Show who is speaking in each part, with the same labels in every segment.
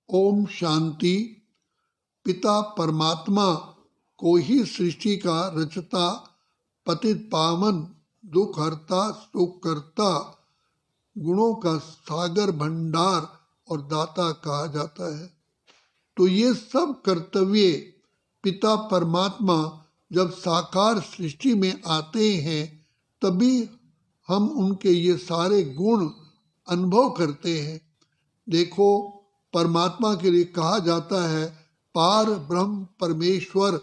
Speaker 1: ओम शांति। पिता परमात्मा को ही सृष्टि का रचता, पतित पावन, दुख हरता, सुख करता, गुणों का सागर भंडार और दाता कहा जाता है। तो ये सब कर्तव्य पिता परमात्मा जब साकार सृष्टि में आते हैं तभी हम उनके ये सारे गुण अनुभव करते हैं। देखो, परमात्मा के लिए कहा जाता है पार ब्रह्म परमेश्वर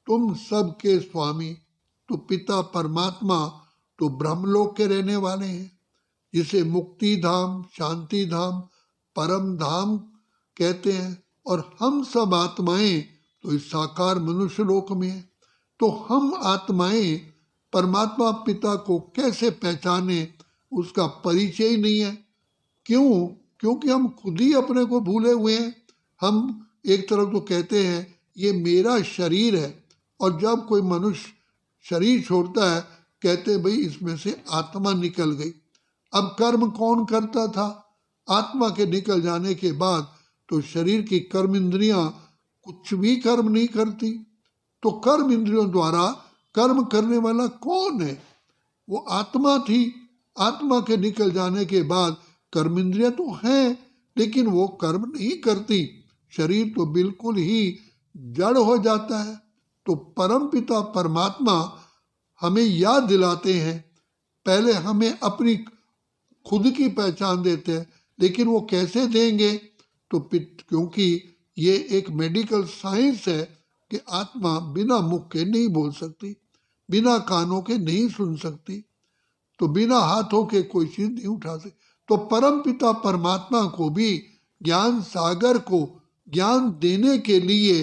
Speaker 1: तुम सब के स्वामी। तो पिता परमात्मा तो ब्रह्मलोक के रहने वाले हैं, जिसे मुक्ति धाम, शांति धाम, परम धाम कहते हैं। और हम सब आत्माएं तो इस साकार मनुष्य लोक में हैं। तो हम आत्माएं परमात्मा पिता को कैसे पहचाने, उसका परिचय ही नहीं है। क्यों? क्योंकि हम खुद ही अपने को भूले हुए हैं। हम एक तरफ तो कहते हैं ये मेरा शरीर है, और जब कोई मनुष्य शरीर छोड़ता है कहते हैं भाई इसमें से आत्मा निकल गई। अब कर्म कौन करता था? आत्मा के निकल जाने के बाद तो शरीर की कर्म इंद्रियां कुछ भी कर्म नहीं करती। तो कर्म इंद्रियों द्वारा कर्म करने वाला कौन है? वो आत्मा थी। आत्मा के निकल जाने के बाद कर्म इंद्रियां तो हैं, लेकिन वो कर्म नहीं करती। शरीर तो बिल्कुल ही जड़ हो जाता है। तो परम पिता परमात्मा हमें याद दिलाते हैं, पहले हमें अपनी खुद की पहचान देते हैं। लेकिन वो कैसे देंगे? तो क्योंकि ये एक मेडिकल साइंस है कि आत्मा बिना मुख के नहीं बोल सकती, बिना कानों के नहीं सुन सकती, तो बिना हाथों के कोई चीज नहीं उठा सकती। तो परम पिता परमात्मा को भी ज्ञान सागर को ज्ञान देने के लिए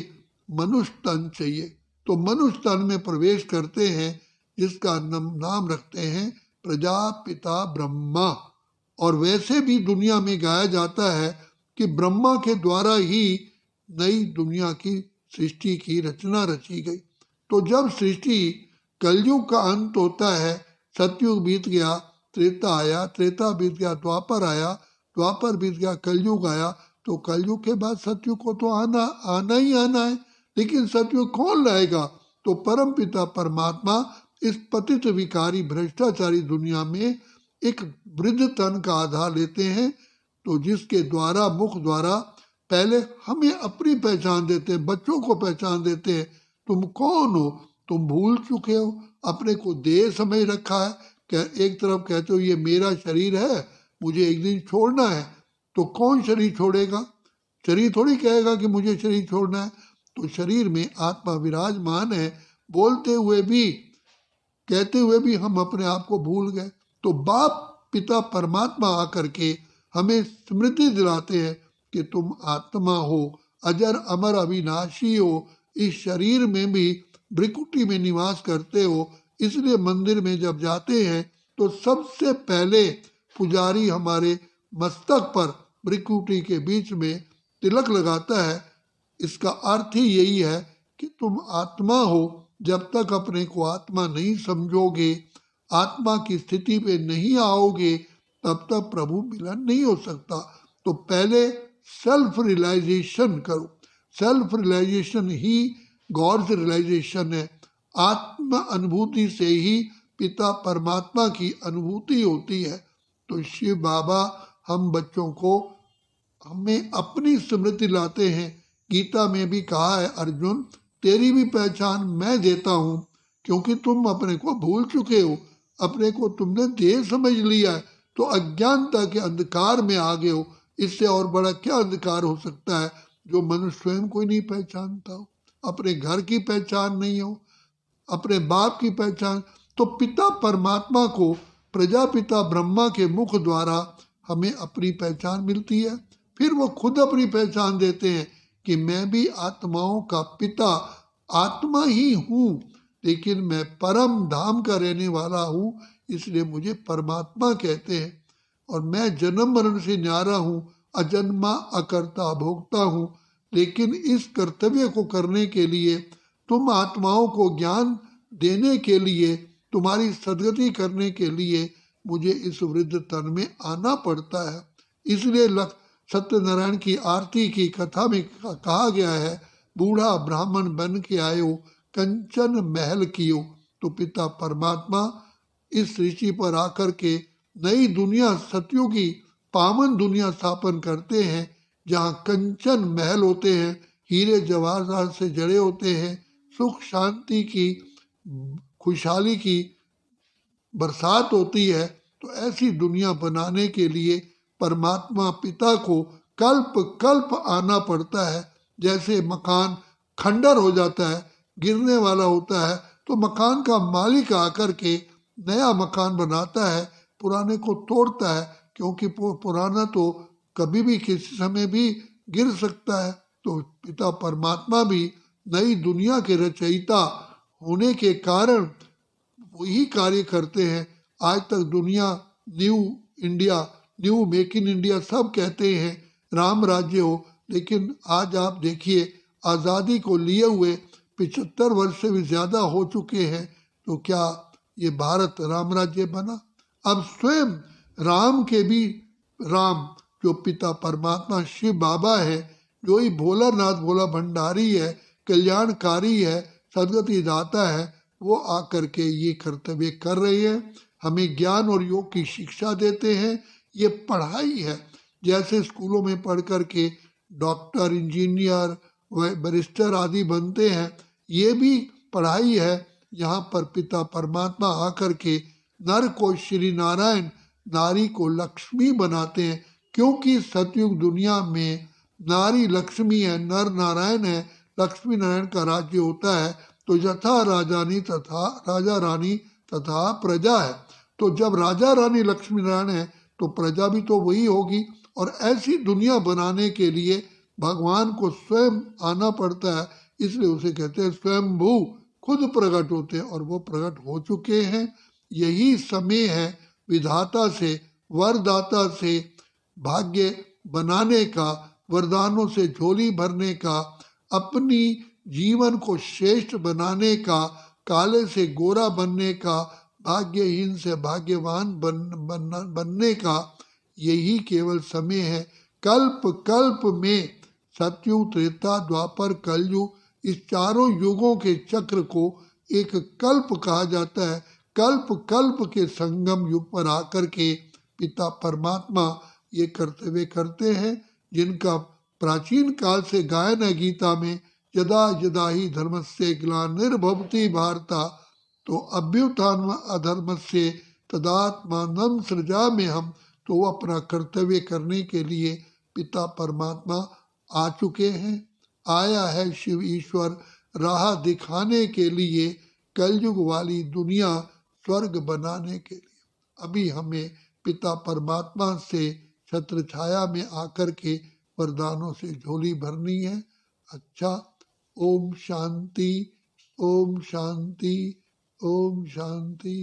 Speaker 1: मनुष्य तन चाहिए। तो मनुष्य तन में प्रवेश करते हैं, जिसका नाम रखते हैं प्रजापिता ब्रह्मा। और वैसे भी दुनिया में गाया जाता है कि ब्रह्मा के द्वारा ही नई दुनिया की सृष्टि की रचना रची गई। तो जब सृष्टि कलयुग का अंत होता है, सतयुग बीत गया, त्रेता आया, त्रेता बीत गया, द्वापर आया, द्वापर बीत गया, कलयुग आया। तो कलयुग के बाद सतयुग को तो आना ही आना है। लेकिन सतयुग कौन लाएगा? तो परम पिता परमात्मा इस पतित विकारी भ्रष्टाचारी दुनिया में एक वृद्ध तन का आधार लेते हैं। तो जिसके द्वारा मुख द्वारा पहले हमें अपनी पहचान देते हैं, बच्चों को पहचान देते हैं। तुम कौन हो? तुम भूल चुके हो, अपने को देह समझ रखा है। क्या एक तरफ कहते हो ये मेरा शरीर है, मुझे एक दिन छोड़ना है। तो कौन शरीर छोड़ेगा? शरीर थोड़ी कहेगा कि मुझे शरीर छोड़ना है। तो शरीर में आत्मा विराजमान है। बोलते हुए भी, कहते हुए भी हम अपने आप को भूल गए। तो बाप पिता परमात्मा आकर के हमें स्मृति दिलाते हैं कि तुम आत्मा हो, अजर अमर अविनाशी हो, इस शरीर में भी भ्रिकुटी में निवास करते हो। इसलिए मंदिर में जब जाते हैं तो सबसे पहले पुजारी हमारे मस्तक पर भ्रिकुटी के बीच में तिलक लगाता है। इसका अर्थ ही यही है कि तुम आत्मा हो। जब तक अपने को आत्मा नहीं समझोगे, आत्मा की स्थिति पे नहीं आओगे, तब तक प्रभु मिलन नहीं हो सकता। तो पहले सेल्फ रियलाइजेशन करो। सेल्फ रियलाइजेशन ही गॉड्स रियलाइजेशन है। आत्म अनुभूति से ही पिता परमात्मा की अनुभूति होती है। तो शिव बाबा हम बच्चों को हमें अपनी स्मृति लाते हैं। गीता में भी कहा है, अर्जुन तेरी भी पहचान मैं देता हूँ, क्योंकि तुम अपने को भूल चुके हो, अपने को तुमने देह समझ लिया है, तो अज्ञानता के अंधकार में आ गए हो। इससे और बड़ा क्या अंधकार हो सकता है जो मनुष्य स्वयं को नहीं पहचानता हो, अपने घर की पहचान नहीं हो, अपने बाप की पहचान। तो पिता परमात्मा को प्रजापिता ब्रह्मा के मुख द्वारा हमें अपनी पहचान मिलती है। फिर वो खुद अपनी पहचान देते हैं कि मैं भी आत्माओं का पिता आत्मा ही हूँ, लेकिन मैं परम धाम का रहने वाला हूँ, इसलिए मुझे परमात्मा कहते हैं। और मैं जन्म मरण से न्यारा हूँ, अजन्मा अकर्ता भोक्ता हूँ। लेकिन इस कर्तव्य को करने के लिए, तुम आत्माओं को ज्ञान देने के लिए, तुम्हारी सदगति करने के लिए मुझे इस वृद्ध तन में आना पड़ता है। इसलिए सत्यनारायण की आरती की कथा में कहा गया है, बूढ़ा ब्राह्मण बन के आयो, कंचन महल कियो। तो पिता परमात्मा इस ऋषि पर आकर के नई दुनिया, सतयुगी पावन दुनिया स्थापन करते हैं, जहाँ कंचन महल होते हैं, हीरे जवाहरात से जड़े होते हैं, सुख शांति की, खुशहाली की बरसात होती है। तो ऐसी दुनिया बनाने के लिए परमात्मा पिता को कल्प कल्प आना पड़ता है। जैसे मकान खंडर हो जाता है, गिरने वाला होता है, तो मकान का मालिक आकर के नया मकान बनाता है, पुराने को तोड़ता है, क्योंकि पुराना तो कभी भी किसी समय भी गिर सकता है। तो पिता परमात्मा भी नई दुनिया के रचयिता होने के कारण वही कार्य करते हैं। आज तक दुनिया new India, new make in India सब कहते हैं, राम राज्य हो, लेकिन आज आप देखिए आज़ादी को लिए हुए 75 वर्ष से भी ज़्यादा हो चुके हैं, तो क्या ये भारत राम राज्य बना? अब स्वयं राम के भी राम जो पिता परमात्मा शिव बाबा है, जो ही भोलानाथ भोला भंडारी है, कल्याणकारी है, सदगति दाता है, वो आकर के ये कर्तव्य कर रहे हैं, हमें ज्ञान और योग की शिक्षा देते हैं। ये पढ़ाई है, जैसे स्कूलों में पढ़ कर के डॉक्टर, इंजीनियर, बैरिस्टर आदि बनते हैं, ये भी पढ़ाई है। यहाँ पर पिता परमात्मा आकर के नर को श्री नारायण, नारी को लक्ष्मी बनाते हैं, क्योंकि सतयुग दुनिया में नारी लक्ष्मी है, नर नारायण है, लक्ष्मी नारायण का राज्य होता है। तो यथा राजानी तथा राजा रानी तथा प्रजा है। तो जब राजा रानी लक्ष्मी नारायण है तो प्रजा भी तो वही होगी। और ऐसी दुनिया बनाने के लिए भगवान को स्वयं आना पड़ता है, इसलिए उसे कहते हैं स्वयंभू, खुद प्रकट होते हैं, और वो प्रकट हो चुके हैं। यही समय है विधाता से, वरदाता से भाग्य बनाने का, वरदानों से झोली भरने का, अपनी जीवन को श्रेष्ठ बनाने का, काले से गोरा बनने का, भाग्यहीन से भाग्यवान बनने का यही केवल समय है। कल्प कल्प में, सतयुग, त्रेता, द्वापर, कलयुग, इस चारों युगों के चक्र को एक कल्प कहा जाता है। कल्प कल्प के संगम युग पर आकर के पिता परमात्मा ये कर्तव्य करते हैं, जिनका प्राचीन काल से गायन है गीता में, यदा यदा ही धर्मस्य ग्लानिर्भवति भारत, तो अभ्युत्थान अधर्मस्य तदात्मानं सृजाम्यहम् हम। तो वो अपना कर्तव्य करने के लिए पिता परमात्मा आ चुके हैं। आया है शिव ईश्वर राह दिखाने के लिए, कलयुग वाली दुनिया स्वर्ग बनाने के लिए। अभी हमें पिता परमात्मा से छत्र छाया में आकर के वरदानों से झोली भरनी है। अच्छा, ओम शांति, ओम शांति, ओम शांति।